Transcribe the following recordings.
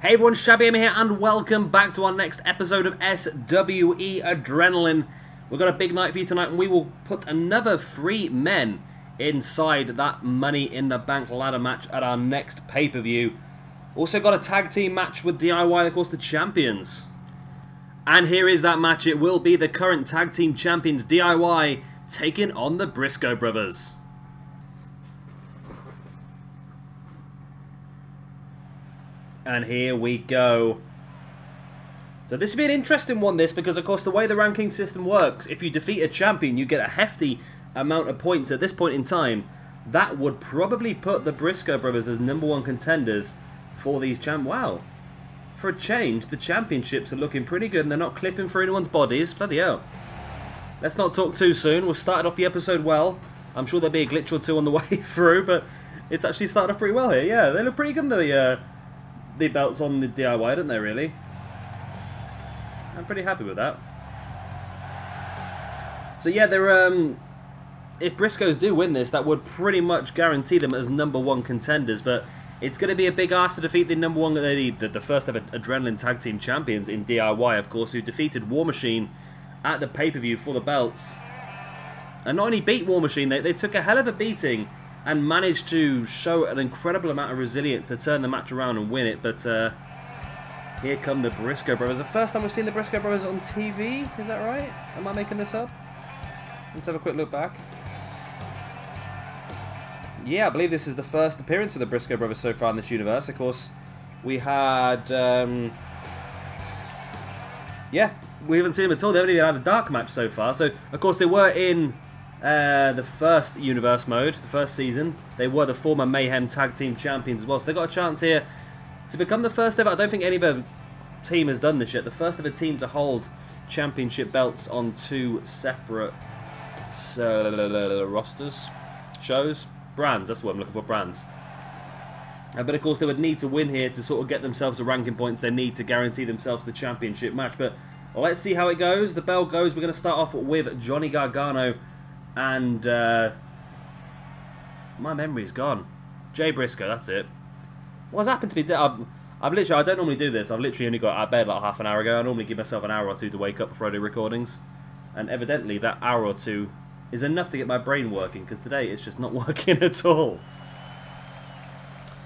Hey everyone, Shabby here and welcome back to our next episode of SWE Adrenaline. We've got a big night for you tonight and we will put another 3 men inside that Money in the Bank ladder match at our next pay-per-view. Also got a tag team match with DIY, of course, the champions. And here is that match. It will be the current tag team champions DIY taking on the Briscoe Brothers. And here we go. So this will be an interesting one, because of course the way the ranking system works, if you defeat a champion you get a hefty amount of points at this point in time. That would probably put the Briscoe Brothers as #1 contenders for these Wow. For a change, the championships are looking pretty good and they're not clipping for anyone's bodies. Bloody hell. Let's not talk too soon. We've started off the episode well. I'm sure there'll be a glitch or two on the way through, but it's actually started off pretty well here. Yeah, they look pretty good, the belts on the DIY, don't they, really? I'm pretty happy with that. So yeah, they're if Briscoes do win this, that would pretty much guarantee them as #1 contenders, but it's going to be a big ask to defeat the the first ever Adrenaline Tag Team Champions in DIY, of course, who defeated War Machine at the pay-per-view for the belts. And not only beat War Machine, they took a hell of a beating and managed to show an incredible amount of resilience to turn the match around and win it. But here come the Briscoe Brothers. The first time we've seen the Briscoe Brothers on TV, is that right? Am I making this up? Let's have a quick look back. Yeah, I believe this is the first appearance of the Briscoe Brothers so far in this universe. Of course, we had... yeah, we haven't seen them at all. They haven't even had a dark match so far. So, of course, they were in... the first universe mode, the first season. They were the former Mayhem Tag Team Champions as well, so they got a chance here to become the first ever. I don't think any other team has done this yet. The first ever team to hold championship belts on 2 separate rosters, shows, brands. That's what I'm looking for, brands. But of course, they would need to win here to sort of get themselves the ranking points they need to guarantee themselves the championship match. But let's see how it goes. The bell goes. We're going to start off with Johnny Gargano. And my memory's gone. Jay Briscoe, that's it. What's happened to me? I don't normally do this. I've literally only got out of bed like half an hour ago. I normally give myself an hour or two to wake up before I do recordings. And evidently that hour or two is enough to get my brain working, because today it's just not working at all.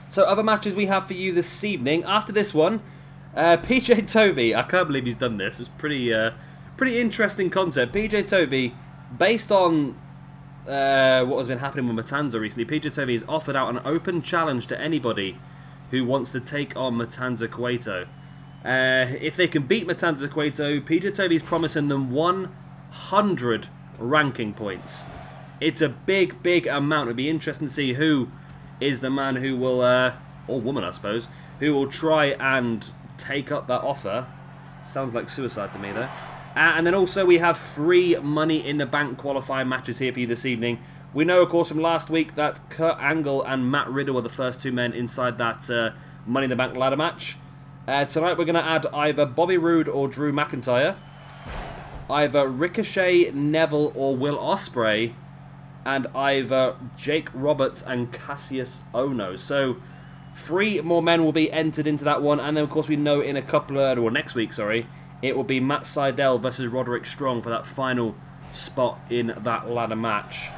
So other matches we have for you this evening. After this one, PJ Tovey. I can't believe he's done this. It's pretty interesting concept. PJ Tovey, based on what has been happening with Matanza recently, PJ Tovey has offered out an open challenge to anybody who wants to take on Matanza Cueto. If they can beat Matanza Cueto, PJ Tovey is promising them 100 ranking points. It's a big, big amount. It'd be interesting to see who is the man who will, or woman I suppose, who will try and take up that offer. Sounds like suicide to me though. And then also we have 3 Money in the Bank qualifying matches here for you this evening. We know, of course, from last week that Kurt Angle and Matt Riddle were the first 2 men inside that Money in the Bank ladder match. Tonight we're going to add either Bobby Roode or Drew McIntyre, either Ricochet, Neville or Will Ospreay, and either Jake Roberts and Kassius Ohno. So 3 more men will be entered into that one. And then, of course, we know in a couple of... or next week, sorry... it will be Matt Sydal versus Roderick Strong for that final spot in that ladder match.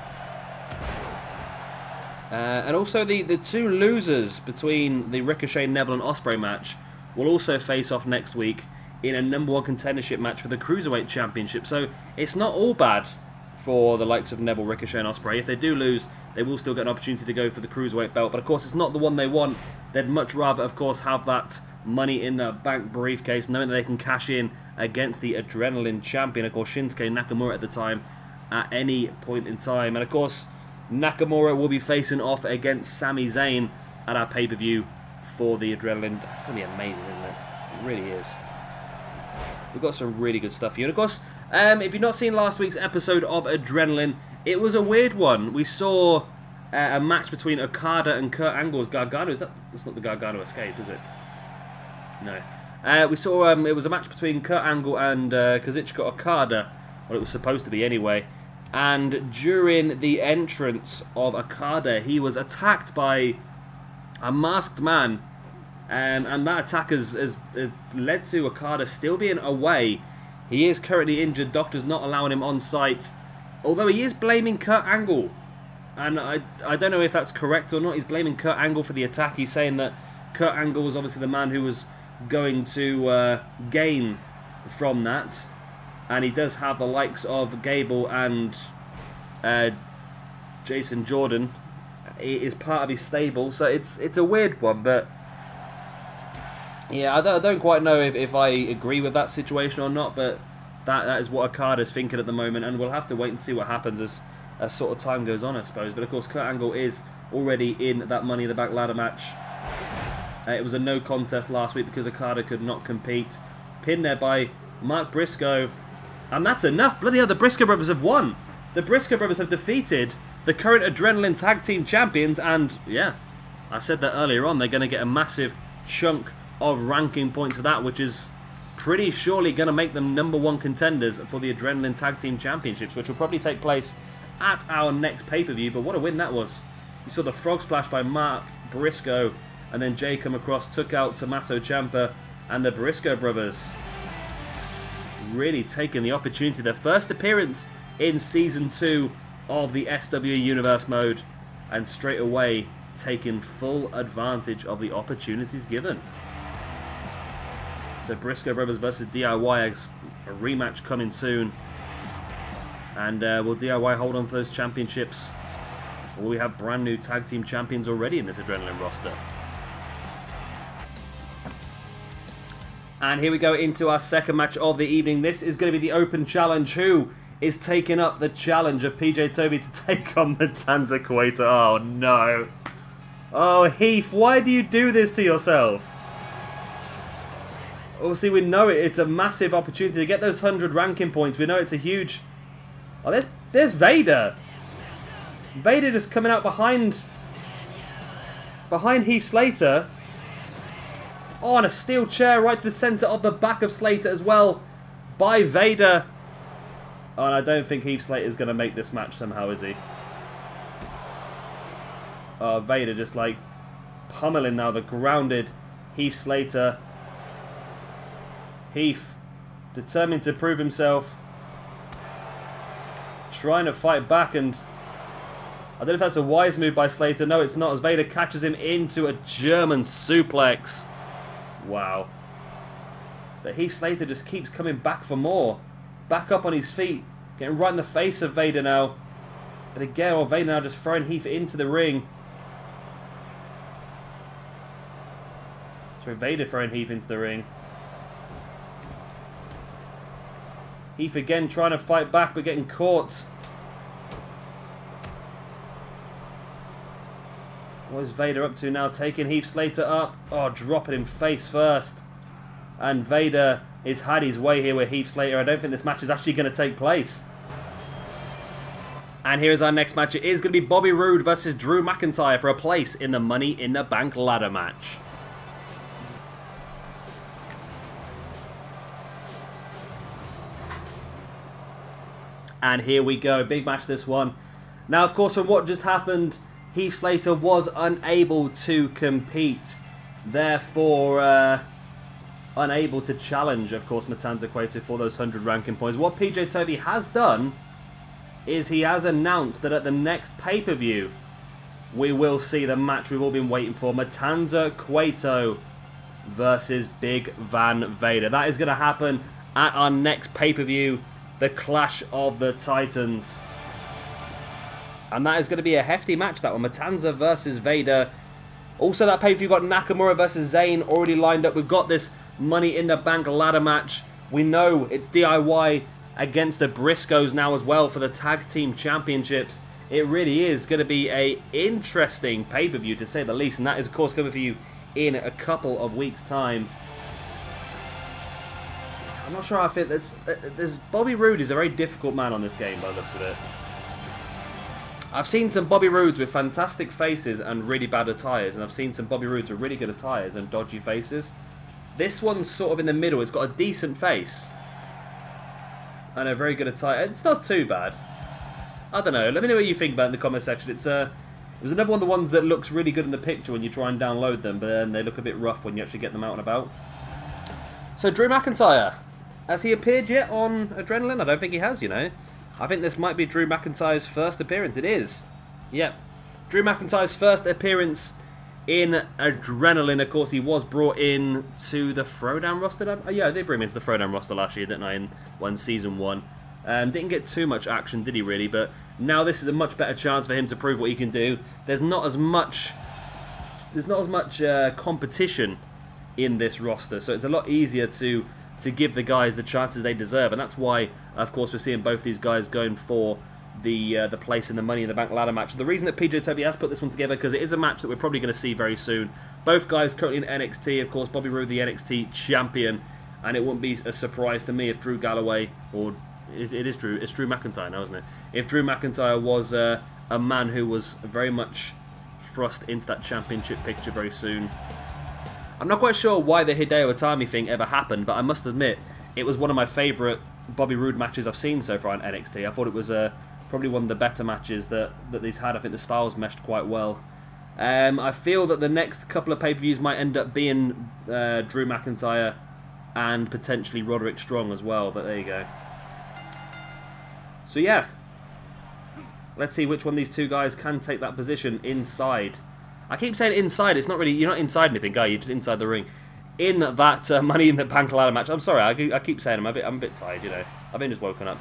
And also the 2 losers between the Ricochet, Neville and Ospreay match will also face off next week in a #1 contendership match for the Cruiserweight Championship. So it's not all bad for the likes of Neville, Ricochet and Ospreay. If they do lose, they will still get an opportunity to go for the Cruiserweight belt. But of course, it's not the one they want. They'd much rather, of course, have that Money in the Bank briefcase, knowing that they can cash in against the Adrenaline Champion, of course, Shinsuke Nakamura at the time, at any point in time. And of course, Nakamura will be facing off against Sami Zayn at our pay-per-view for the Adrenaline. That's going to be amazing, isn't it? It really is. We've got some really good stuff here. And of course, if you've not seen last week's episode of Adrenaline, it was a weird one. We saw a match between Okada and Kurt Angle's Gargano. That's not the Gargano Escape, is it? No. We saw it was a match between Kurt Angle and Kazuchika Okada. Well, it was supposed to be anyway. And during the entrance of Okada, he was attacked by a masked man And that attack has led to Okada still being away. He is currently injured. Doctor's not allowing him on site. Although he is blaming Kurt Angle. And I don't know if that's correct or not. He's blaming Kurt Angle for the attack. He's saying that Kurt Angle was obviously the man who was going to gain from that. And he does have the likes of Gable and Jason Jordan. He is part of his stable. So it's a weird one, but... yeah, I don't quite know if I agree with that situation or not, but that is what Okada's thinking at the moment, and we'll have to wait and see what happens as sort of time goes on, I suppose. But of course, Kurt Angle is already in that Money in the Bank ladder match. It was a no contest last week because Okada could not compete. Pinned there by Mark Briscoe, and that's enough. Bloody hell, the Briscoe Brothers have won. The Briscoe Brothers have defeated the current Adrenaline Tag Team Champions, and yeah, I said that earlier on, they're going to get a massive chunk of ranking points for that, which is pretty surely going to make them #1 contenders for the Adrenaline Tag Team Championships, which will probably take place at our next pay-per-view. But what a win that was. You saw the frog splash by Mark Briscoe, and then Jay come across, took out Tommaso Ciampa, and the Briscoe Brothers really taking the opportunity. Their first appearance in Season 2 of the SWE Universe mode, and straight away taking full advantage of the opportunities given. So Briscoe Brothers versus DIY, a rematch coming soon. And will DIY hold on to those championships? Or will we have brand new tag team champions already in this Adrenaline roster? And here we go into our second match of the evening. This is going to be the open challenge. Who is taking up the challenge of PJ Toby to take on Matanza Cueto? Oh no. Oh Heath, why do you do this to yourself? Obviously, we know it's a massive opportunity to get those 100 ranking points. We know it's a huge... oh, there's Vader. Vader just coming out behind Heath Slater. Oh, and a steel chair right to the centre of the back of Slater as well by Vader. Oh, and I don't think Heath Slater is going to make this match somehow, is he? Oh, Vader just like pummeling now the grounded Heath Slater. Heath, determined to prove himself, trying to fight back, and I don't know if that's a wise move by Slater. No, it's not, as Vader catches him into a German suplex. Wow. But Heath Slater just keeps coming back for more. Back up on his feet, getting right in the face of Vader now. But again, Vader now just throwing Heath into the ring. Sorry, Vader throwing Heath into the ring. Heath again trying to fight back, but getting caught. What is Vader up to now? Taking Heath Slater up. Oh, dropping him face first. And Vader has had his way here with Heath Slater. I don't think this match is actually going to take place. And here's our next match. It is going to be Bobby Roode versus Drew McIntyre for a place in the Money in the Bank ladder match. And here we go, big match this one. Now, of course, from what just happened, Heath Slater was unable to compete. Therefore, unable to challenge, of course, Matanza Cueto for those 100 ranking points. What PJ Toby has done is he has announced that at the next pay-per-view, we will see the match we've all been waiting for. Matanza Cueto versus Big Van Vader. That is going to happen at our next pay-per-view, the Clash of the Titans. And that is going to be a hefty match, that one. Matanza versus Vader. Also, that pay-per-view got Nakamura versus Zayn already lined up. We've got this Money in the Bank ladder match. We know it's DIY against the Briscoes now as well for the Tag Team Championships. It really is going to be an interesting pay-per-view, to say the least. And that is, of course, coming for you in a couple of weeks' time. I'm not sure how I feel. There's Bobby Roode is a very difficult man on this game by the looks of it. I've seen some Bobby Roodes with fantastic faces and really bad attires, and I've seen some Bobby Roodes with really good attires and dodgy faces. This one's sort of in the middle. It's got a decent face and a very good attire. It's not too bad. I don't know. Let me know what you think about it in the comment section. It was another one of the ones that looks really good in the picture when you try and download them, but then they look a bit rough when you actually get them out and about. So Drew McIntyre, has he appeared yet on Adrenaline? I don't think he has, you know. I think this might be Drew McIntyre's first appearance. It is. Yep. Drew McIntyre's first appearance in Adrenaline. Of course, he was brought in to the Throwdown roster. Yeah, I did bring him into the Throwdown roster last year, didn't I, in Season 1. Didn't get too much action, did he really? But now this is a much better chance for him to prove what he can do. There's not as much competition in this roster, so it's a lot easier to give the guys the chances they deserve, and that's why, of course, we're seeing both these guys going for the place in the Money in the Bank ladder match. The reason that PJ Toby has put this one together, because it is a match that we're probably going to see very soon. Both guys currently in NXT, of course, Bobby Roode, the NXT champion, and it wouldn't be a surprise to me if Drew Galloway, or it's Drew McIntyre now, isn't it? If Drew McIntyre was a man who was very much thrust into that championship picture very soon. I'm not quite sure why the Hideo Itami thing ever happened, but I must admit, it was one of my favourite Bobby Roode matches I've seen so far in NXT. I thought it was probably one of the better matches that these had. I think the styles meshed quite well. I feel that the next couple of pay-per-views might end up being Drew McIntyre and potentially Roderick Strong as well, but there you go. So yeah, let's see which one of these two guys can take that position inside. I keep saying inside, it's not really, you're not inside anything, guy, you're just inside the ring. In that Money in the Bank ladder match. I'm sorry, I keep saying I'm a bit tired, you know. I've been just woken up.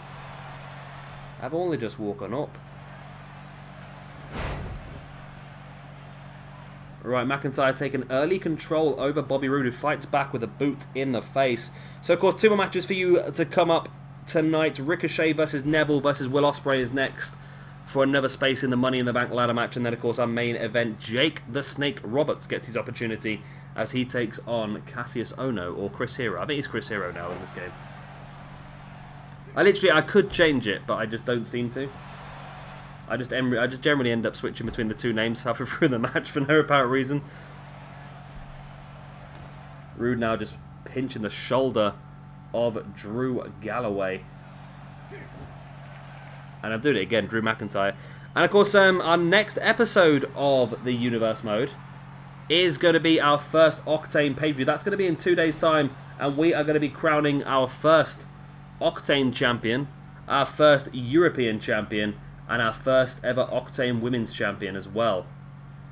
I've only just woken up. Right, McIntyre taking early control over Bobby Roode, who fights back with a boot in the face. So, of course, 2 more matches for you to come up tonight. Ricochet versus Neville versus Will Ospreay is next for another space in the Money in the Bank ladder match. And then, of course, our main event, Jake the Snake Roberts gets his opportunity as he takes on Kassius Ohno, or Chris Hero. I think he's Chris Hero now in this game. I could change it, but I just don't seem to. I just generally end up switching between the 2 names halfway through the match for no apparent reason. Roode now just pinching the shoulder of Drew Galloway. And I'm doing it again, Drew McIntyre. And of course, our next episode of the Universe Mode is going to be our first Octane pay-per-view. That's going to be in 2 days' time, and we are going to be crowning our first Octane champion, our first European champion, and our first ever Octane Women's Champion as well.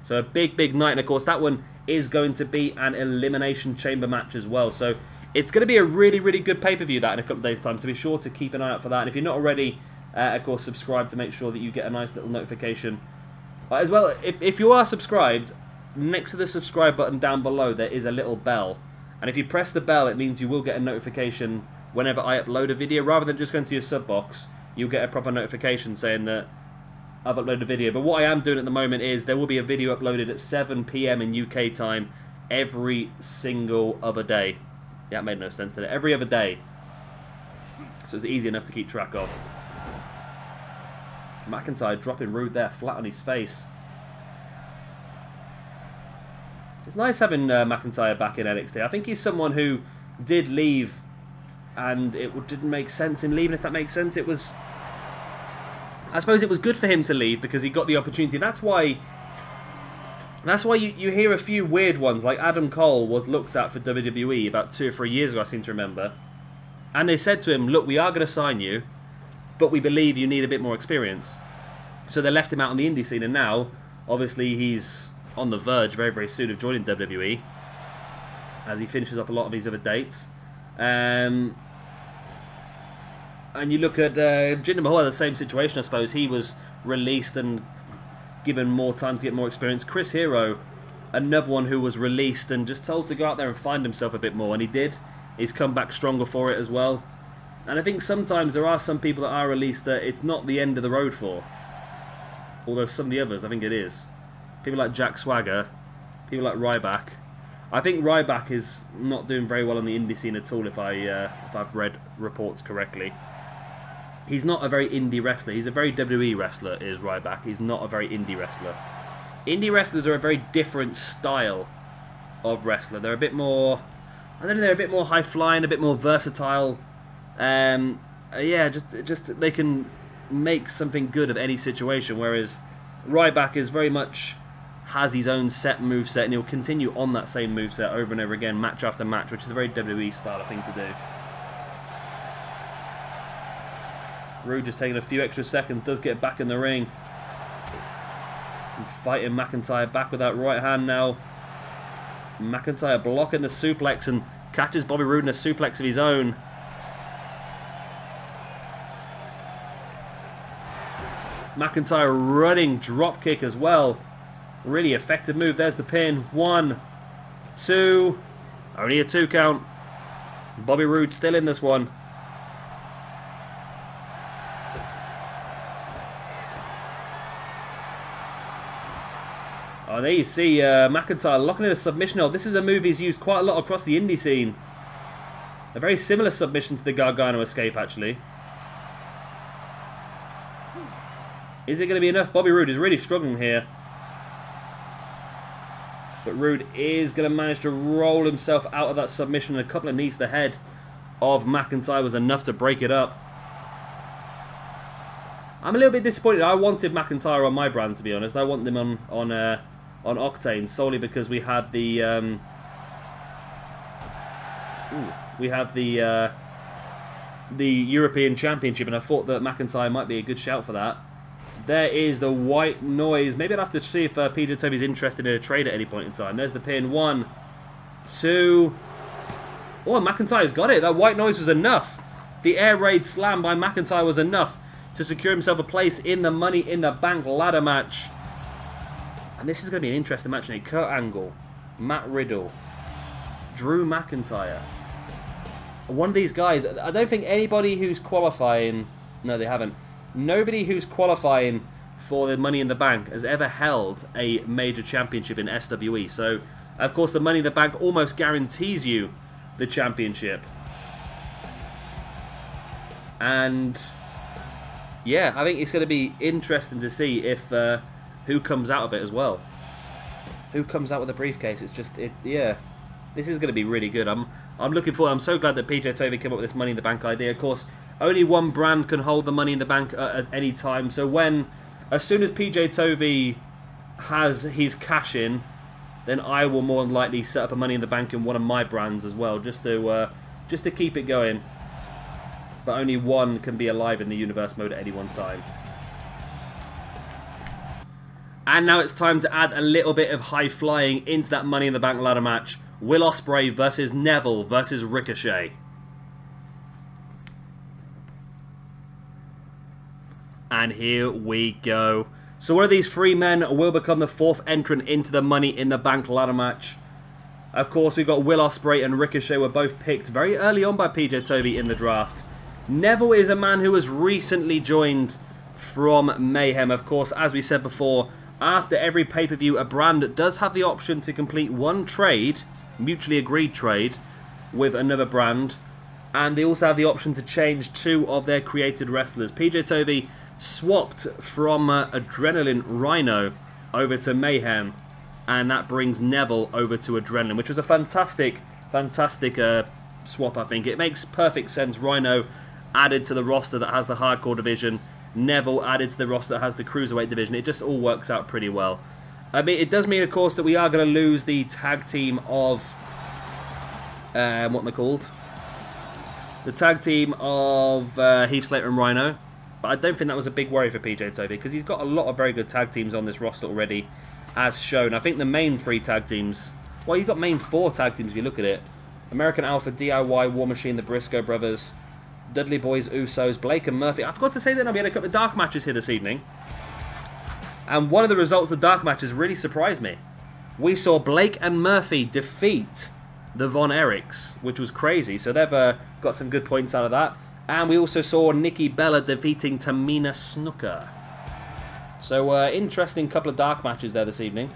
So a big, big night. And of course, that one is going to be an Elimination Chamber match as well. So it's going to be a really, really good pay-per-view that in a couple of days' time. So be sure to keep an eye out for that. And if you're not already, of course, subscribe to make sure that you get a nice little notification. As well, if you are subscribed, next to the subscribe button down below, there is a little bell. And if you press the bell, it means you will get a notification whenever I upload a video. Rather than just going to your sub box, you'll get a proper notification saying that I've uploaded a video. But what I am doing at the moment is there will be a video uploaded at 7 PM in UK time every single other day. Yeah, it made no sense, did it? Every other day. So it's easy enough to keep track of. McIntyre dropping Roode there, flat on his face. It's nice having McIntyre back in NXT. I think he's someone who did leave, and it didn't make sense in leaving, if that makes sense. It was... I suppose it was good for him to leave because he got the opportunity. That's why you hear a few weird ones, like Adam Cole was looked at for WWE about 2 or 3 years ago, I seem to remember. And they said to him, look, we are going to sign you, but we believe you need a bit more experience. So they left him out on the indie scene, and now, obviously, he's on the verge very, very soon of joining WWE as he finishes up a lot of his other dates. And you look at Jinder Mahal, the same situation, I suppose. He was released and given more time to get more experience. Chris Hero, another one who was released and just told to go out there and find himself a bit more, and he did. He's come back stronger for it as well. And I think sometimes there are some people that are released that it's not the end of the road for. Although some of the others, I think it is. People like Jack Swagger, people like Ryback. I think Ryback is not doing very well on the indie scene at all, if I've read reports correctly. He's not a very indie wrestler. He's a very WWE wrestler, is Ryback. He's not a very indie wrestler. Indie wrestlers are a very different style of wrestler. They're a bit more... I don't know, they're a bit more high-flying, a bit more versatile. Yeah, just they can make something good of any situation, whereas Ryback is very much has his own set moveset, and he'll continue on that same moveset over and over again, match after match, which is a very WWE style of thing to do. Roode just taking a few extra seconds, does get back in the ring. And fighting McIntyre back with that right hand now. McIntyre blocking the suplex and catches Bobby Roode in a suplex of his own. McIntyre running drop kick as well. Really effective move. There's the pin. 1, 2. Only a 2 count. Bobby Roode still in this one. Oh, there you see McIntyre locking in a submission hold. This is a move he's used quite a lot across the indie scene. A very similar submission to the Gargano escape, actually. Is it going to be enough? Bobby Roode is really struggling here. But Roode is going to manage to roll himself out of that submission. A couple of knees to the head of McIntyre was enough to break it up. I'm a little bit disappointed. I wanted McIntyre on my brand, to be honest. I want him on Octane solely because we had the European Championship, and I thought that McIntyre might be a good shout for that. There is the white noise. Maybe I'd have to see if PJ Toby's interested in a trade at any point in time. There's the pin. 1, 2. Oh, McIntyre's got it. That white noise was enough. The air raid slam by McIntyre was enough to secure himself a place in the Money in the Bank ladder match. And this is going to be an interesting match. Kurt Angle, Matt Riddle, Drew McIntyre. One of these guys, I don't think anybody who's qualifying... No, they haven't. Nobody who's qualifying for the Money in the Bank has ever held a major championship in SWE. So, of course, the Money in the Bank almost guarantees you the championship. And... yeah, I think it's going to be interesting to see if who comes out of it as well. Who comes out with a briefcase? It's just, yeah, this is going to be really good. I'm looking forward. I'm so glad that PJ Toby came up with this Money in the Bank idea. Of course, only one brand can hold the Money in the Bank at any time. So as soon as PJ Toby has his cash in, then I will more than likely set up a Money in the Bank in one of my brands as well, just to keep it going. But only one can be alive in the universe mode at any one time. And now it's time to add a little bit of high flying into that Money in the Bank ladder match. Will Ospreay versus Neville versus Ricochet. And here we go. So one of these 3 men will become the 4th entrant into the Money in the Bank ladder match. Of course, we've got Will Ospreay and Ricochet were both picked very early on by PJ Toby in the draft. Neville is a man who has recently joined from Mayhem. Of course, as we said before, after every pay-per-view, a brand does have the option to complete one trade, mutually agreed trade, with another brand. And they also have the option to change 2 of their created wrestlers. PJ Toby swapped from Adrenaline Rhino over to Mayhem. And that brings Neville over to Adrenaline, which was a fantastic swap, I think. It makes perfect sense. Rhino added to the roster that has the hardcore division. Neville added to the roster that has the cruiserweight division. It just all works out pretty well. I mean, it does mean, of course, that we are going to lose the tag team of... what am I called? The tag team of Heath Slater and Rhino. But I don't think that was a big worry for PJ Toby, because he's got a lot of very good tag teams on this roster already, as shown. I think the main 3 tag teams... well, you've got main 4 tag teams if you look at it. American Alpha, DIY, War Machine, the Briscoe Brothers... Dudley Boys, Usos, Blake and Murphy. I forgot to say that we had a couple of dark matches here this evening. And one of the results of the dark matches really surprised me. We saw Blake and Murphy defeat the Von Erichs, which was crazy. So they've got some good points out of that. And we also saw Nikki Bella defeating Tamina Snuka. So interesting couple of dark matches there this evening.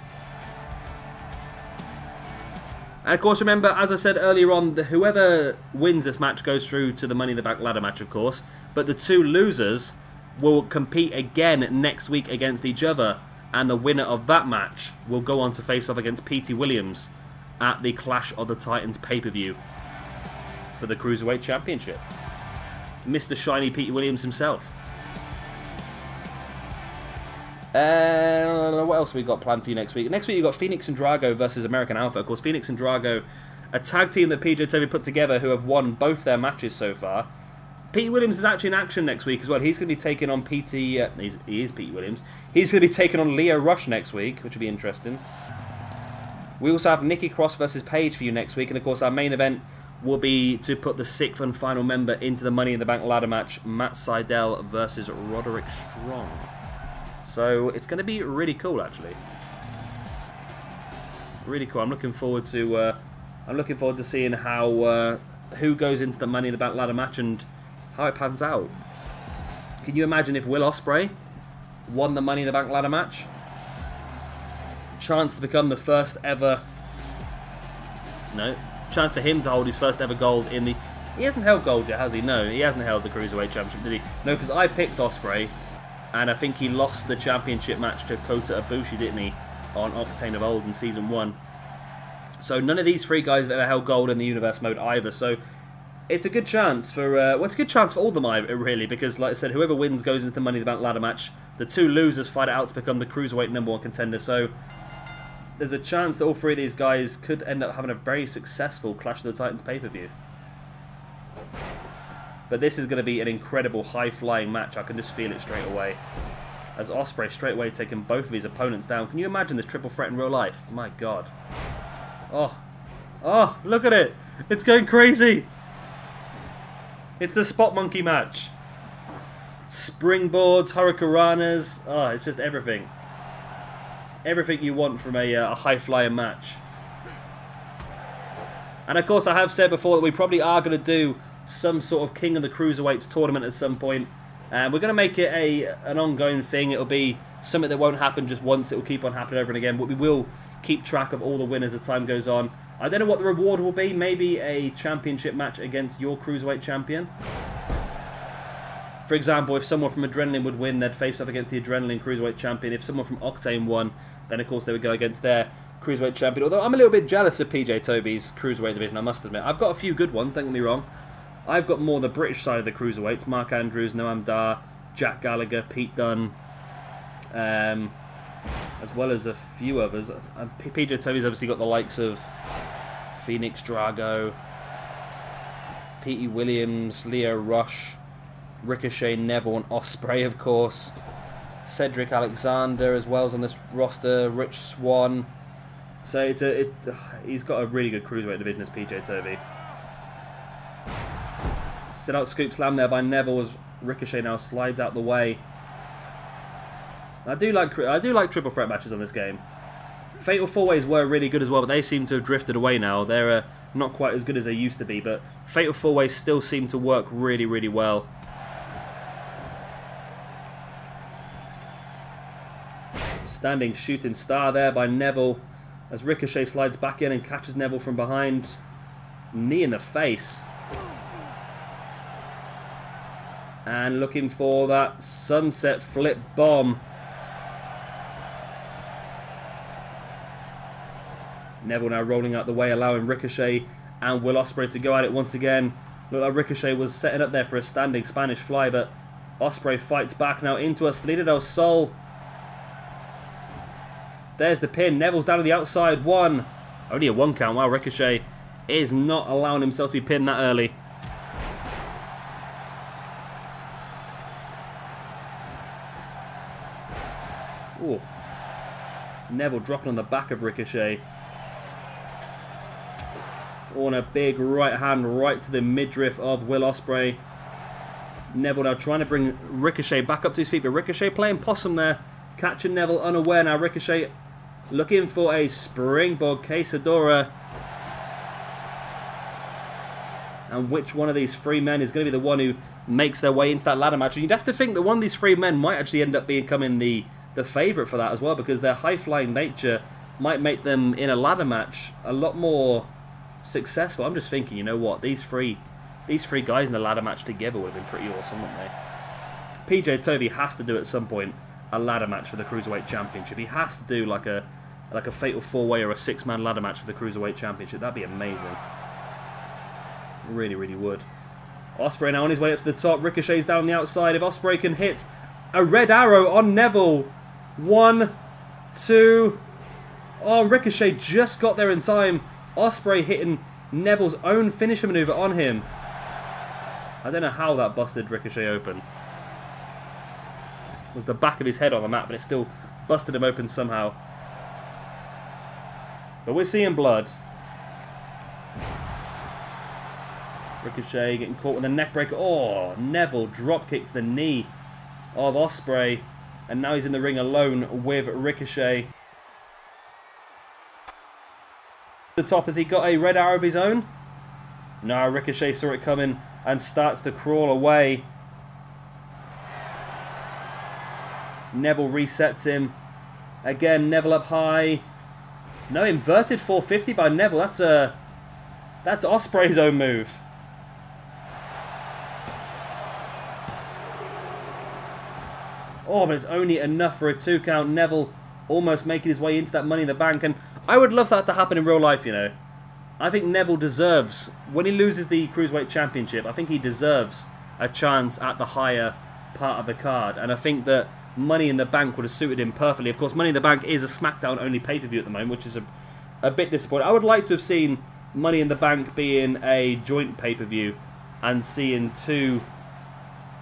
And of course, remember, as I said earlier on, whoever wins this match goes through to the Money in the Bank ladder match, of course. But the 2 losers will compete again next week against each other. And the winner of that match will go on to face off against Petey Williams at the Clash of the Titans pay-per-view for the Cruiserweight Championship. Mr. Shiny Petey Williams himself. What else have we got planned for you next week? Next week you've got Phoenix and Drago versus American Alpha. Of course, Phoenix and Drago, a tag team that PJ Tovey put together who have won both their matches so far. Pete Williams is actually in action next week as well. He's going to be taking on he is Pete Williams. He's going to be taking on Leo Rush next week, which will be interesting. We also have Nikki Cross versus Paige for you next week. And of course, our main event will be to put the 6th and final member into the Money in the Bank ladder match. Matt Sydal versus Roderick Strong. So it's going to be really cool, actually. Really cool. I'm looking forward to seeing how who goes into the Money in the Bank ladder match and how it pans out. Can you imagine if Will Ospreay won the Money in the Bank ladder match? Chance to become the first ever. No, chance for him to hold his first ever gold in the. He hasn't held gold yet, has he? No, he hasn't held the Cruiserweight Championship, did he? No, because I picked Ospreay. And I think he lost the championship match to Kota Ibushi, didn't he? On Octane of Old in Season 1. So none of these 3 guys have ever held gold in the Universe mode either. So it's a good chance for... well, it's a good chance for all of them, really. Because, like I said, whoever wins goes into the Money in the Bank ladder match. The 2 losers fight it out to become the Cruiserweight #1 contender. So there's a chance that all 3 of these guys could end up having a very successful Clash of the Titans pay-per-view. But this is going to be an incredible high-flying match. I can just feel it straight away. As Ospreay straight away taking both of his opponents down. Can you imagine this triple threat in real life? My God. Oh, look at it. It's going crazy. It's the Spot Monkey match. Springboards, Hurricanranas. Oh, it's just everything. Everything you want from a high-flying match. And of course, I have said before that we probably are going to do some sort of King of the Cruiserweights tournament at some point. And we're going to make it an ongoing thing. It'll be something that won't happen just once. It will keep on happening over and again. But we will keep track of all the winners as time goes on. I don't know what the reward will be. Maybe a championship match against your Cruiserweight champion. For example, if someone from Adrenaline would win, they'd face off against the Adrenaline Cruiserweight champion. If someone from Octane won, then of course they would go against their Cruiserweight champion. Although I'm a little bit jealous of PJ Tovey's Cruiserweight division, I must admit. I've got a few good ones, don't get me wrong. I've got more the British side of the Cruiserweights. Mark Andrews, Noam Dar, Jack Gallagher, Pete Dunne, as well as a few others. PJ Tovey's obviously got the likes of Phoenix Drago, Petey Williams, Leo Rush, Ricochet, Neville, and Ospreay, of course. Cedric Alexander as well as on this roster. Rich Swann. So he's got a really good Cruiserweight division as PJ Tovey. Sit out scoop slam there by Neville as Ricochet now slides out the way. I do like triple threat matches on this game. Fatal 4-Ways were really good as well, but they seem to have drifted away now. They're not quite as good as they used to be, but Fatal 4-Ways still seem to work really, really well. Standing shooting star there by Neville as Ricochet slides back in and catches Neville from behind. Knee in the face. And looking for that sunset flip bomb. Neville now rolling out the way, allowing Ricochet and Will Ospreay to go at it once again. Looked like Ricochet was setting up there for a standing Spanish fly, but Ospreay fights back now into a Salida del Sol. There's the pin. Neville's down to the outside. One. Only a 1 count. Wow, Ricochet is not allowing himself to be pinned that early. Ooh. Neville dropping on the back of Ricochet. On a big right hand right to the midriff of Will Ospreay. Neville now trying to bring Ricochet back up to his feet, but Ricochet playing possum there. Catching Neville unaware now. Ricochet looking for a springboard quesadora. And which one of these 3 men is going to be the one who makes their way into that ladder match? And you'd have to think that one of these 3 men might actually end up becoming the favourite for that as well, because their high-flying nature might make them in a ladder match a lot more successful. I'm just thinking, you know what, these three guys in a ladder match together would have been pretty awesome, wouldn't they? PJ Tovey has to do at some point a ladder match for the Cruiserweight Championship. He has to do like a fatal 4-way or a 6-man ladder match for the Cruiserweight Championship. That'd be amazing. Really, really would. Ospreay now on his way up to the top. Ricochet's down the outside. If Ospreay can hit a red arrow on Neville, 1, 2. Oh, Ricochet just got there in time. Ospreay hitting Neville's own finisher maneuver on him. I don't know how that busted Ricochet open. It was the back of his head on the mat, but it still busted him open somehow. But we're seeing blood. Ricochet getting caught with a neck breaker. Oh, Neville dropkick to the knee of Ospreay. And now he's in the ring alone with Ricochet. The top, has he got a red arrow of his own? No, Ricochet saw it coming and starts to crawl away. Neville resets him. Again, Neville up high. No, inverted 450 by Neville. That's Ospreay's own move. Oh, but it's only enough for a 2 count. Neville almost making his way into that Money in the Bank. And I would love that to happen in real life, you know. I think Neville deserves, when he loses the Cruiserweight Championship, I think he deserves a chance at the higher part of the card. And I think that Money in the Bank would have suited him perfectly. Of course, Money in the Bank is a SmackDown-only pay-per-view at the moment, which is a bit disappointing. I would like to have seen Money in the Bank being a joint pay-per-view and seeing 2...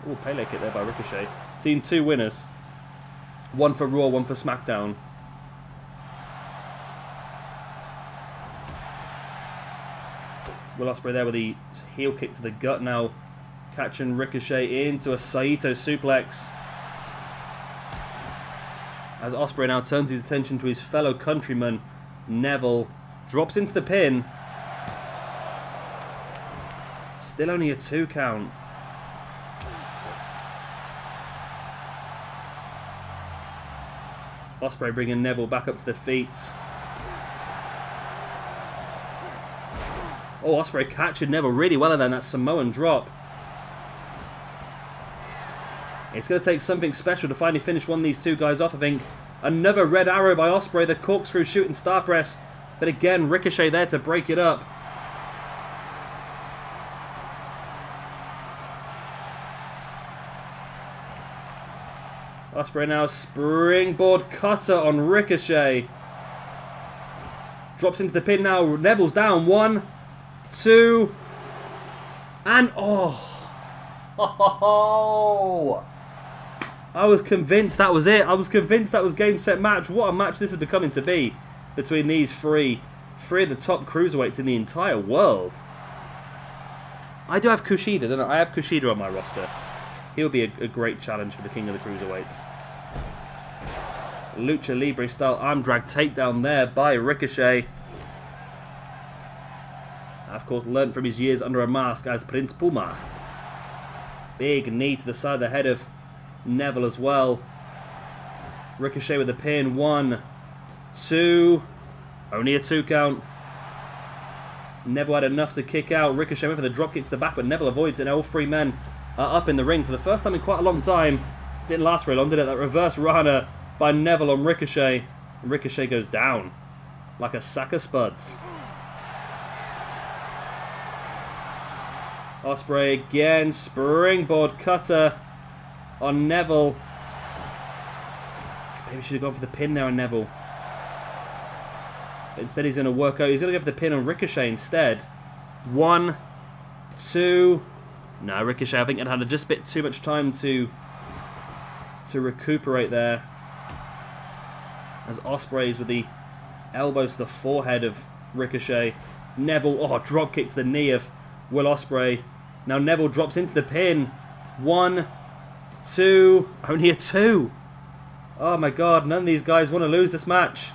Oh, Pele kick there by Ricochet. Seeing 2 winners. One for Raw, one for SmackDown. Will Ospreay there with the heel kick to the gut now. Catching Ricochet into a Saito suplex. As Ospreay now turns his attention to his fellow countryman, Neville. Drops into the pin. Still only a 2 count. Ospreay bringing Neville back up to the feet. Oh, Ospreay catching Neville really well and then that Samoan drop. It's going to take something special to finally finish one of these 2 guys off, I think. Another red arrow by Ospreay, the corkscrew shooting star press. But again, Ricochet there to break it up. Ospreay now springboard cutter on Ricochet. Drops into the pin now. Neville's down. 1, 2, and oh! I was convinced that was it. I was convinced that was game, set, match. What a match this is becoming to be between these three of the top cruiserweights in the entire world. I do have Kushida, don't I? I have Kushida on my roster. He'll be a great challenge for the king of the cruiserweights. Lucha Libre style arm drag takedown there by Ricochet. Of course, learned from his years under a mask as Prince Puma. Big knee to the side of the head of Neville as well. Ricochet with a pin. 1, 2. Only a 2 count. Neville had enough to kick out. Ricochet went for the dropkick to the back, but Neville avoids it. And all 3 men are up in the ring for the first time in quite a long time. Didn't last very long, did it? That reverse Rana by Neville on Ricochet. And Ricochet goes down like a sack of spuds. Ospreay again, springboard cutter on Neville. Maybe should have gone for the pin there on Neville. But instead he's going to work out. He's going to go for the pin on Ricochet instead. 1, 2. No, Ricochet I think had just a bit too much time to recuperate there. As Ospreay's with the elbows to the forehead of Ricochet. Neville, oh, drop kick to the knee of Will Ospreay. Now Neville drops into the pin. 1, 2. Only a 2. Oh my god, none of these guys want to lose this match.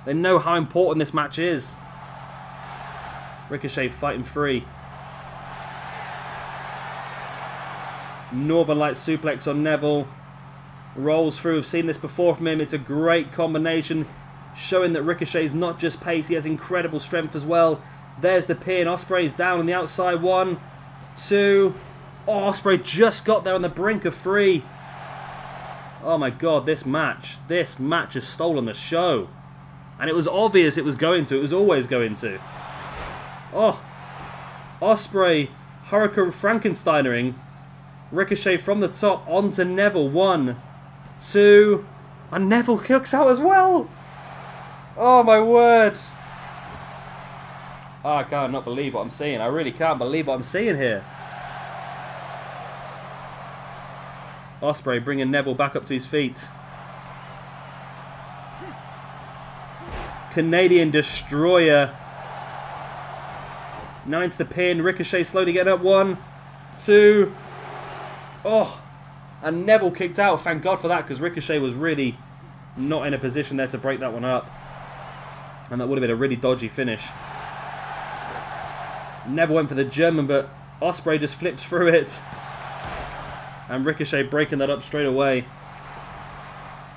They know how important this match is. Ricochet fighting free. Northern Light suplex on Neville. Rolls through. We've seen this before from him. It's a great combination. Showing that Ricochet is not just pace. He has incredible strength as well. There's the pin. Ospreay's down on the outside. 1, 2. Oh, Ospreay just got there on the brink of 3. Oh my god, this match has stolen the show. And it was obvious it was going to. It was always going to. Oh, Ospreay, Hurricane Frankensteinering. Ricochet from the top onto Neville. 1, 2, and Neville kicks out as well. Oh my word. Oh, I can't not believe what I'm seeing. I really can't believe what I'm seeing here. Ospreay bringing Neville back up to his feet. Canadian Destroyer. Now into the pin. Ricochet slowly getting up. 1, 2. Oh, and Neville kicked out. Thank God for that, because Ricochet was really not in a position there to break that one up. And that would have been a really dodgy finish. Neville went for the German, but Ospreay just flips through it. And Ricochet breaking that up straight away.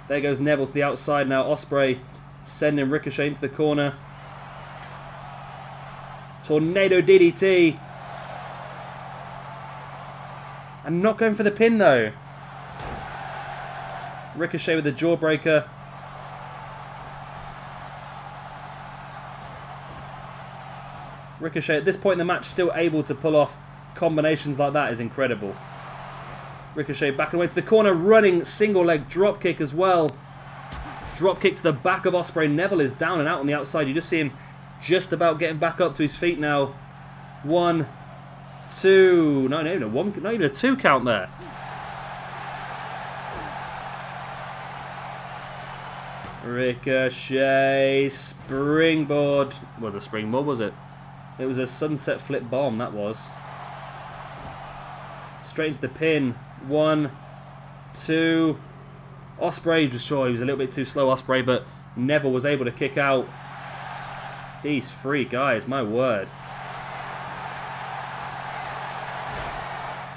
There goes Neville to the outside now. Ospreay sending Ricochet into the corner. Tornado DDT. And not going for the pin though. Ricochet with the jawbreaker. Ricochet at this point in the match still able to pull off combinations like that is incredible. Ricochet back away to the corner, running single leg drop kick as well. Drop kick to the back of Ospreay. Neville is down and out on the outside. You just see him just about getting back up to his feet now. 1, 2. No, not even a 1, not even a 2 count there. Ricochet springboard. What was a springboard, was it? It was a sunset flip bomb, that was. Straight into the pin. 1, 2. Ospreay, just sure he was a little bit too slow, Ospreay, but Neville was able to kick out. These 3 guys, my word.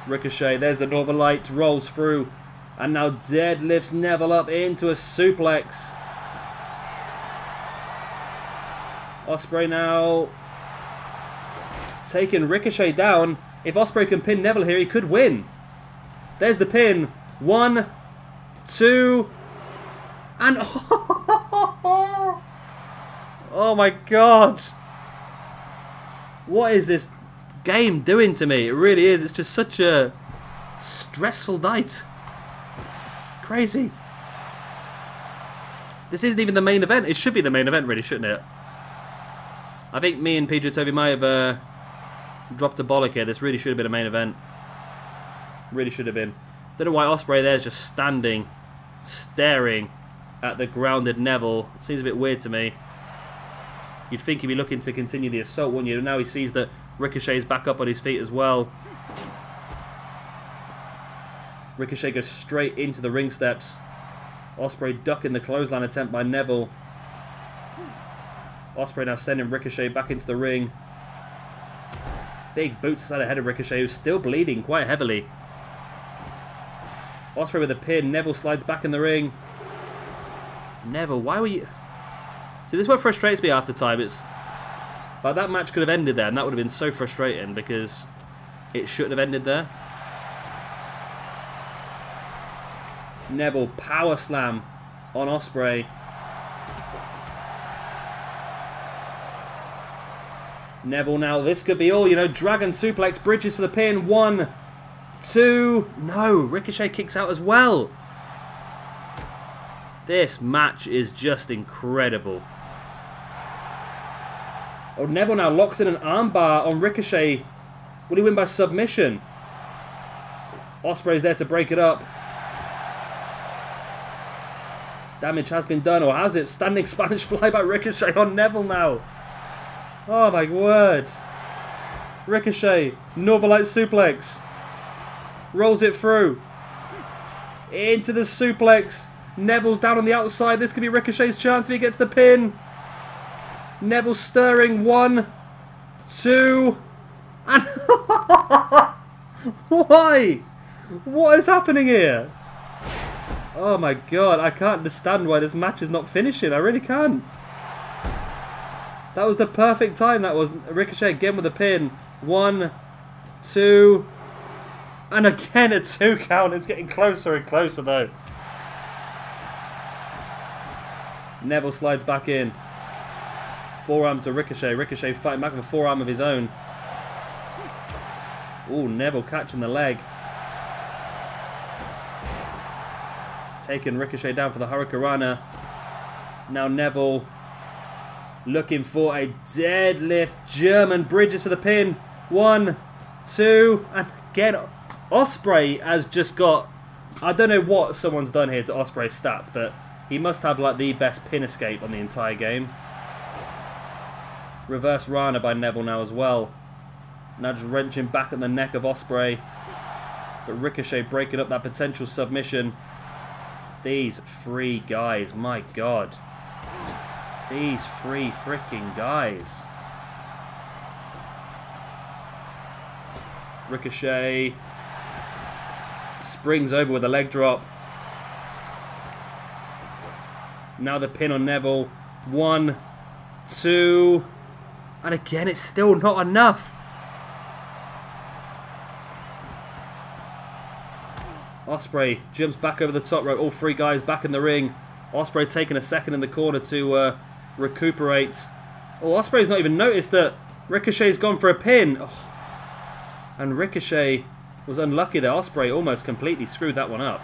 Ricochet, there's the Northern Lights, rolls through, and now deadlifts Neville up into a suplex. Ospreay now taking Ricochet down. If Ospreay can pin Neville here, he could win. There's the pin. 1, 2, and oh my god. What is this game doing to me? It really is. It's just such a stressful night. Crazy. This isn't even the main event. It should be the main event, really, shouldn't it? I think me and PJ might have dropped a bollock here. This really should have been a main event. Really should have been. Don't know why Ospreay there is just standing, staring at the grounded Neville. Seems a bit weird to me. You'd think he'd be looking to continue the assault, wouldn't you? Now he sees that Ricochet's back up on his feet as well. Ricochet goes straight into the ring steps. Ospreay ducking the clothesline attempt by Neville. Ospreay now sending Ricochet back into the ring. Big boots aside ahead of Ricochet, who's still bleeding quite heavily. Ospreay with a pin. Neville slides back in the ring. Neville, why were you... See, this is what frustrates me half the time. It's like that match could have ended there, and that would have been so frustrating because it shouldn't have ended there. Neville power slam on Ospreay. Neville now, this could be all, you know, dragon suplex, bridges for the pin. 1, 2, no, Ricochet kicks out as well. This match is just incredible. Oh, Neville now locks in an armbar on Ricochet. Will he win by submission? Ospreay's there to break it up. Damage has been done, or has it? Standing Spanish fly by Ricochet on Neville now. Oh my word. Ricochet, Northern Light suplex. Rolls it through. Into the suplex. Neville's down on the outside. This could be Ricochet's chance if he gets the pin. Neville stirring. 1, 2, and why? What is happening here? Oh my god, I can't understand why this match is not finishing. I really can't. That was the perfect time. That was Ricochet again with a pin. 1, 2, and again a 2 count. It's getting closer and closer though. Neville slides back in. Forearm to Ricochet. Ricochet fighting back with a forearm of his own. Ooh, Neville catching the leg. taking Ricochet down for the Hurricanrana. Now Neville looking for a deadlift. German bridges for the pin. 1, 2, and again, Ospreay has just got... I don't know what someone's done here to Ospreay's stats, but he must have like the best pin escape on the entire game. Reverse Rana by Neville now as well. Now just wrenching back at the neck of Ospreay. But Ricochet breaking up that potential submission. These 3 guys, my God. These 3 freaking guys. Ricochet springs over with a leg drop. Now the pin on Neville. 1, 2, and again it's still not enough. Ospreay jumps back over the top rope. All 3 guys back in the ring. Ospreay taking a second in the corner to recuperate. Oh, Ospreay's not even noticed that Ricochet's gone for a pin. Oh. And Ricochet was unlucky there. Ospreay almost completely screwed that one up.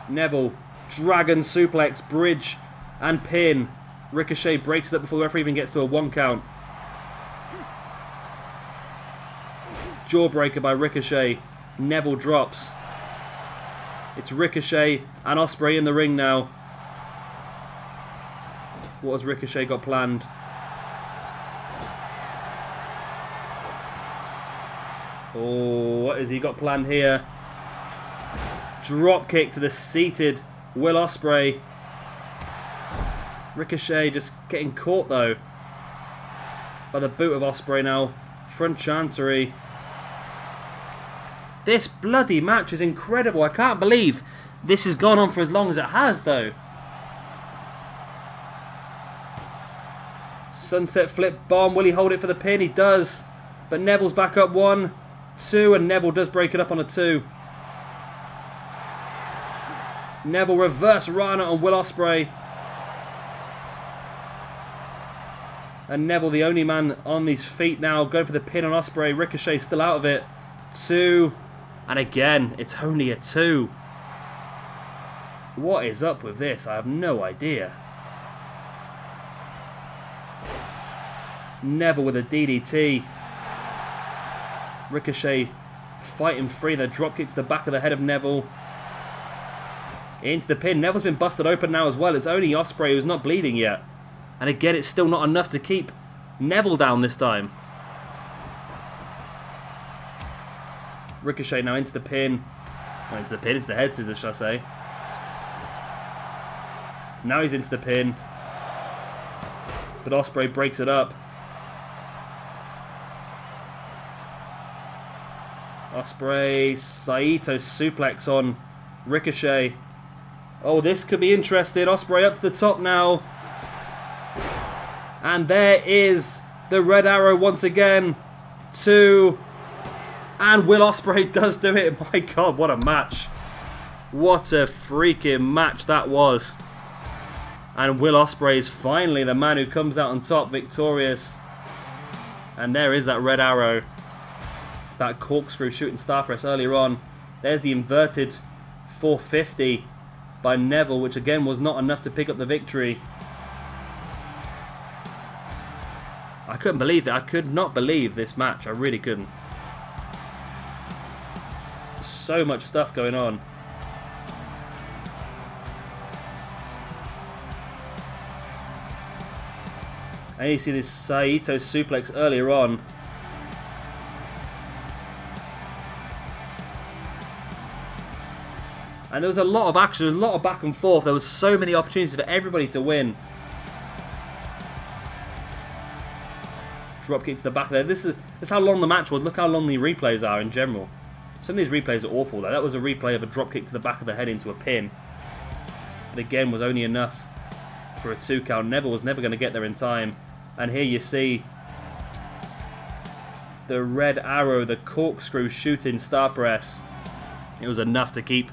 Neville, dragon suplex, bridge, and pin. Ricochet breaks it up before the referee even gets to a 1 count. Jawbreaker by Ricochet. Neville drops. It's Ricochet and Ospreay in the ring now. What has Ricochet got planned? Oh, what has he got planned here? Drop kick to the seated Will Ospreay. Ricochet just getting caught though by the boot of Ospreay now. Front chancery. This bloody match is incredible. I can't believe this has gone on for as long as it has though. Sunset flip bomb. Will he hold it for the pin? He does. But Neville's back up. 1, 2, and Neville does break it up on a 2. Neville reverse Rana on Will Ospreay. And Neville, the only man on these feet now, going for the pin on Ospreay. Ricochet still out of it. 2. And again, it's only a 2. What is up with this? I have no idea. Neville with a DDT. Ricochet fighting free. The dropkick to the back of the head of Neville. Into the pin. Neville's been busted open now as well. It's only Ospreay who's not bleeding yet. And again, it's still not enough to keep Neville down this time. Ricochet now into the pin. Not into the pin, it's the head scissors, shall I say. Now he's into the pin. But Ospreay breaks it up. Ospreay, Saito suplex on Ricochet. Oh, this could be interesting. Ospreay up to the top now. And there is the red arrow once again. 2. And Will Ospreay does do it. My God, what a match. What a freaking match that was. And Will Ospreay is finally the man who comes out on top victorious. And there is that red arrow. That corkscrew shooting star press earlier on. There's the inverted 450 by Neville, which again was not enough to pick up the victory. I couldn't believe it. I could not believe this match. I really couldn't. So much stuff going on. And you see this Saito suplex earlier on. And there was a lot of action, a lot of back and forth. There was so many opportunities for everybody to win. Dropkick to the back there. This is how long the match was. Look how long the replays are in general. Some of these replays are awful though. That was a replay of a dropkick to the back of the head into a pin. But again, was only enough for a 2 count. Neville was never going to get there in time. And here you see the red arrow, the corkscrew shooting star press. It was enough to keep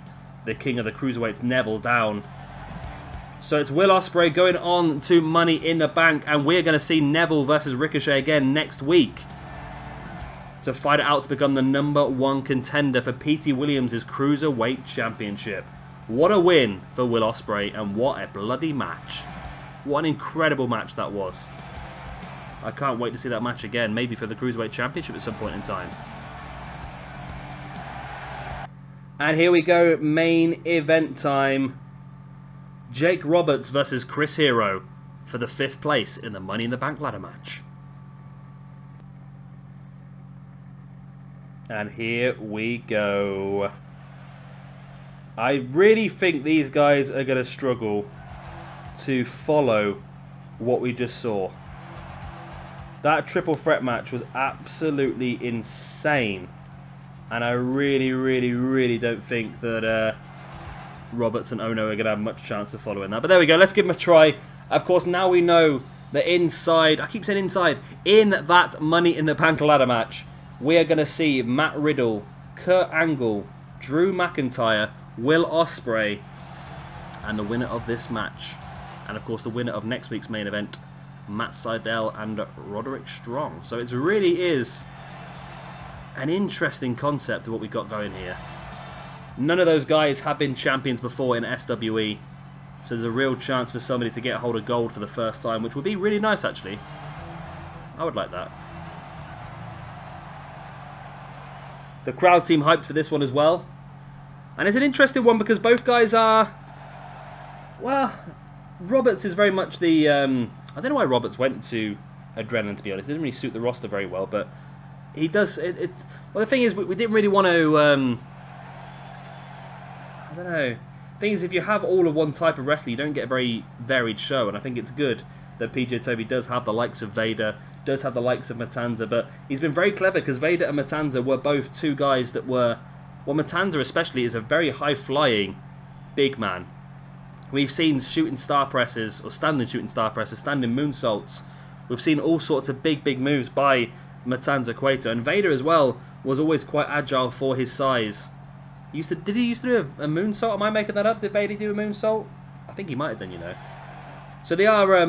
the king of the cruiserweights, Neville, down. So it's Will Ospreay going on to Money in the Bank, and we're going to see Neville versus Ricochet again next week. to fight it out to become the #1 contender for P.T. Williams' Cruiserweight Championship. What a win for Will Ospreay, and what a bloody match. What an incredible match that was. I can't wait to see that match again, maybe for the Cruiserweight Championship at some point in time. And here we go, main event time. Jake Roberts versus Chris Hero for the 5th place in the Money in the Bank ladder match. And here we go. I really think these guys are going to struggle to follow what we just saw. That triple threat match was absolutely insane. And I really don't think that Roberts and Ohno are going to have much chance of following that. But there we go, let's give them a try. Of course, now we know that inside, I keep saying inside, in that Money in the Bank ladder match, we are going to see Matt Riddle, Kurt Angle, Drew McIntyre, Will Ospreay, and the winner of this match. And of course, the winner of next week's main event, Matt Sydal and Roderick Strong. So it really is an interesting concept of what we've got going here. None of those guys have been champions before in SWE, so there's a real chance for somebody to get a hold of gold for the first time, which would be really nice actually. I would like that. The crowd seem hyped for this one as well. And it's an interesting one because both guys are... Well, Roberts is very much the... I don't know why Roberts went to Adrenaline, to be honest. It doesn't really suit the roster very well, but he does... Well, the thing is, we didn't really want to... I don't know. The thing is, if you have all of one type of wrestler, you don't get a very varied show, and I think it's good that PJ Toby does have the likes of Vader, does have the likes of Matanza, but he's been very clever because Vader and Matanza were both two guys that were... Well, Matanza especially is a very high-flying big man. We've seen shooting star presses, or standing shooting star presses, standing moonsaults. We've seen all sorts of big moves by Matanza Cueto, and Vader as well was always quite agile for his size. Did he used to do a moonsault? Am I making that up? Did Vader do a moonsault? I think he might have done, you know. So they are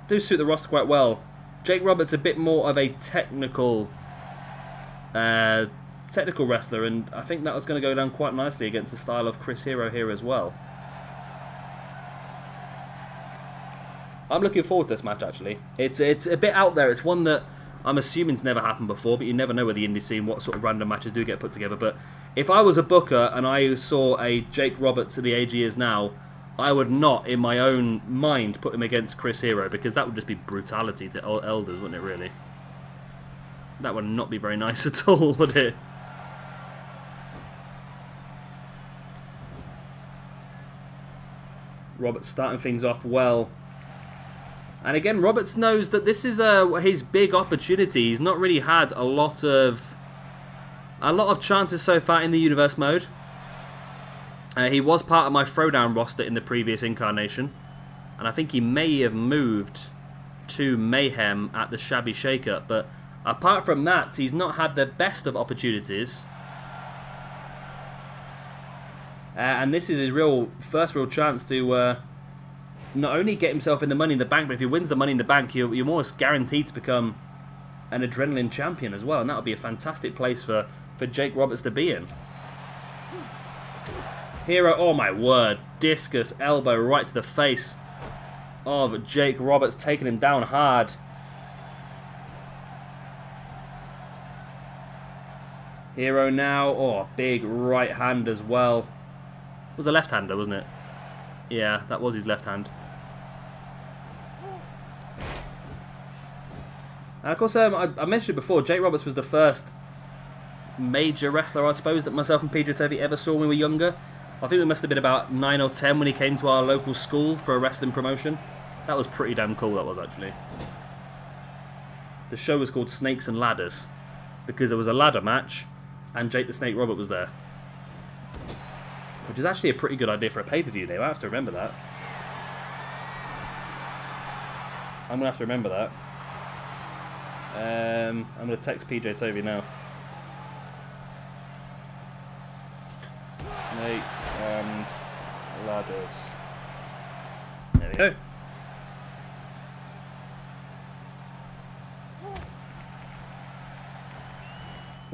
do suit the roster quite well. Jake Roberts a bit more of a technical wrestler, and I think that was going to go down quite nicely against the style of Chris Hero here as well. I'm looking forward to this match actually. It's a bit out there. It's one that I'm assuming's never happened before, but you never know with the indie scene what sort of random matches do get put together. But if I was a booker and I saw a Jake Roberts at the age he is now, I would not, in my own mind, put him against Chris Hero, because that would just be brutality to elders, wouldn't it, really? That would not be very nice at all, would it? Roberts starting things off well. And again, Roberts knows that this is his big opportunity. He's not really had a lot of chances so far in the Universe mode. He was part of my Throwdown roster in the previous incarnation, and I think he may have moved to Mayhem at the Shabby Shake-Up. But apart from that, he's not had the best of opportunities. And this is his first real chance to not only get himself in the Money in the Bank, but if he wins the Money in the Bank, you're more guaranteed to become an Adrenaline champion as well, and that would be a fantastic place for Jake Roberts to be in. Hero, oh my word, discus elbow right to the face of Jake Roberts, taking him down hard. Hero now, oh, big right hand as well. It was a left-hander, wasn't it? Yeah, that was his left hand. And of course, I mentioned it before, Jake Roberts was the first major wrestler, I suppose, that myself and PJ Toby ever saw when we were younger. I think we must have been about 9 or 10 when he came to our local school for a wrestling promotion. That was pretty damn cool, that was actually. The show was called Snakes and Ladders, because there was a ladder match, and Jake the Snake Robert was there. Which is actually a pretty good idea for a pay-per-view name, I have to remember that. I'm going to have to remember that. I'm going to text PJ Toby now. Snakes and Ladders. There we go.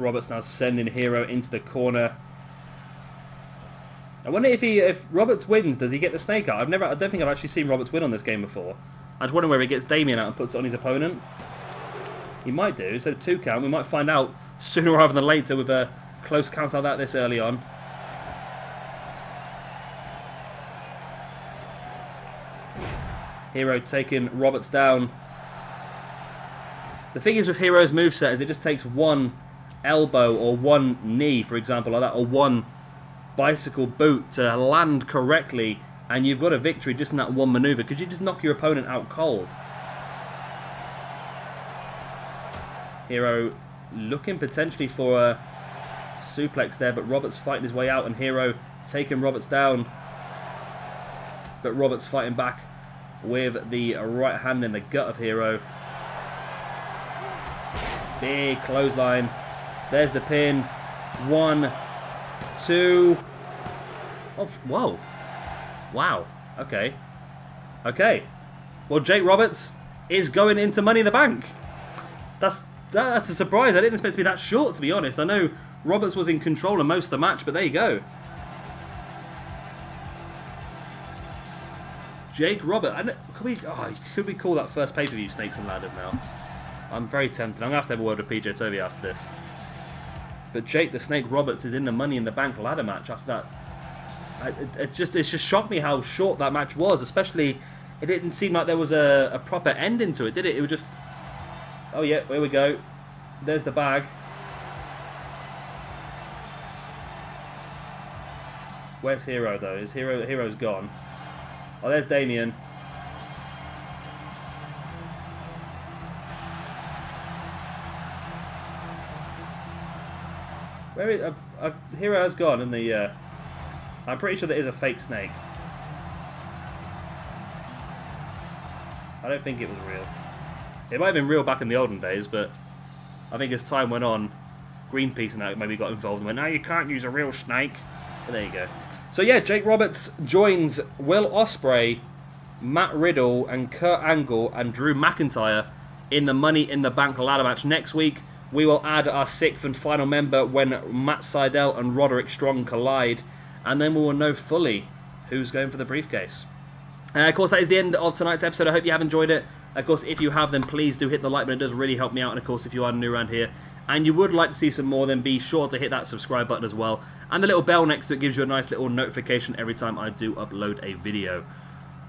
Roberts now sending Hero into the corner. I wonder if Roberts wins, does he get the snake out? I don't think I've actually seen Roberts win on this game before. I just wonder where he gets Damien out and puts it on his opponent. He might do. So 2 count. We might find out sooner rather than later with a close count like that this early on. Hero taking Roberts down. The thing is with Hero's moveset is it just takes one elbow or one knee, for example, like that, or one bicycle boot to land correctly, and you've got a victory just in that one maneuver because you just knock your opponent out cold. Hero looking potentially for a suplex there, but Roberts fighting his way out, and Hero taking Roberts down. But Roberts fighting back with the right hand in the gut of Hero. Big clothesline. There's the pin. 1, 2. Oh, whoa. Wow. Okay. Okay. Well, Jake Roberts is going into Money in the Bank. That's a surprise. I didn't expect it to be that short, to be honest. I know Roberts was in control of most of the match, but there you go. Jake Roberts. Could we call that first pay-per-view Snakes and Ladders now? I'm very tempted. I'm going to have a word with PJ Tovey after this. But Jake the Snake Roberts is in the Money in the Bank ladder match after that. It's just shocked me how short that match was. Especially, it didn't seem like there was a proper ending to it, did it? It was just... Oh yeah, here we go. There's the bag. Where's Hero though? Hero's gone. Oh, there's Damien. Where is Hero has gone, and the I'm pretty sure there is a fake snake. I don't think it was real. It might have been real back in the olden days, but I think as time went on, Greenpeace and that maybe got involved and went, no, you can't use a real snake. But there you go. So yeah, Jake Roberts joins Will Ospreay, Matt Riddle, and Kurt Angle and Drew McIntyre in the Money in the Bank ladder match. Next week, we will add our 6th and final member when Matt Sydal and Roderick Strong collide, and then we will know fully who's going for the briefcase. Of course, that is the end of tonight's episode. I hope you have enjoyed it. Of course, if you have, then please do hit the like button. It does really help me out. And of course, if you are new around here and you would like to see some more, then be sure to hit that subscribe button as well. And the little bell next to it gives you a nice little notification every time I do upload a video.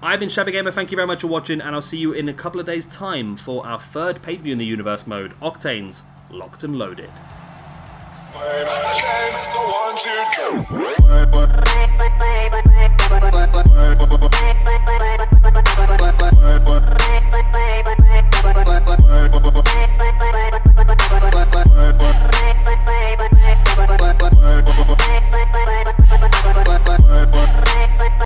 I've been Shabby Gamer. Thank you very much for watching, and I'll see you in a couple of days' time for our 3rd pay-per-view in the Universe mode, Octane's Locked and Loaded. One, 2, 3.